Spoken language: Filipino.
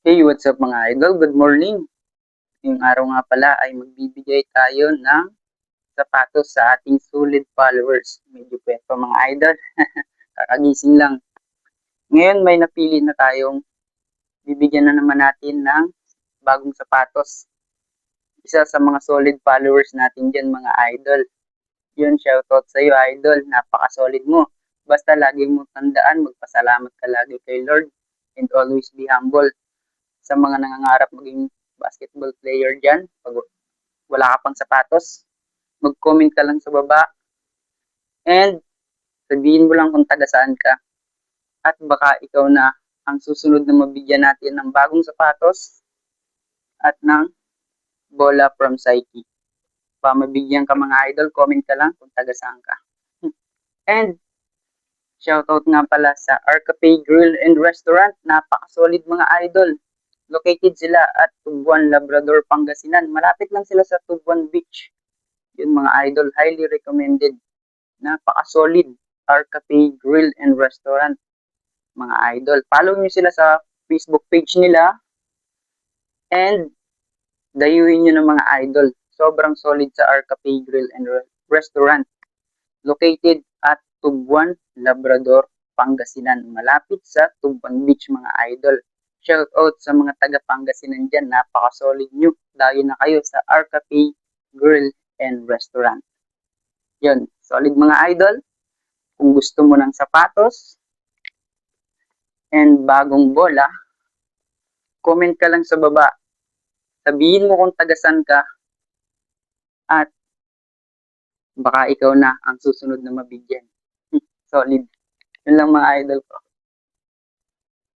Hey, what's up mga idol? Good morning. Yung araw nga pala ay magbibigay tayo ng sapatos sa ating solid followers. Medyo pwede pa mga idol. Kakagising lang. Ngayon may napili na tayong bibigyan na naman natin ng bagong sapatos. Isa sa mga solid followers natin dyan mga idol. Yun, shoutout sa iyo idol. Napaka-solid mo. Basta lagi mo tandaan, magpasalamat ka lagi kay Lord and always be humble. Sa mga nangangarap maging basketball player dyan, pag wala ka pang sapatos, mag-comment ka lang sa baba and sabihin mo lang kung taga saan ka at baka ikaw na ang susunod na mabigyan natin ng bagong sapatos at ng bola from Psyche. Pa mabigyan ka mga idol, comment ka lang kung taga saan ka. And shoutout nga pala sa Arcape Grill and Restaurant, napaka-solid mga idol. Located sila at Tubuan, Labrador, Pangasinan. Malapit lang sila sa Tubuan Beach. Yun mga idol, highly recommended. Napaka-solid. Arcape Grill and Restaurant. Mga idol. Follow nyo sila sa Facebook page nila. And dayuhin nyo ng mga idol. Sobrang solid sa Arcape Grill and Restaurant. Located at Tubuan, Labrador, Pangasinan. Malapit sa Tubuan Beach mga idol. Shout out sa mga taga Pangasinan dyan. Napaka-solid nyo. Dayo na kayo sa Arcape Grill and Restaurant. Yun. Solid mga idol. Kung gusto mo ng sapatos and bagong bola, comment ka lang sa baba. Sabihin mo kung tagasan ka at baka ikaw na ang susunod na mabigyan. Solid. Yun lang mga idol ko.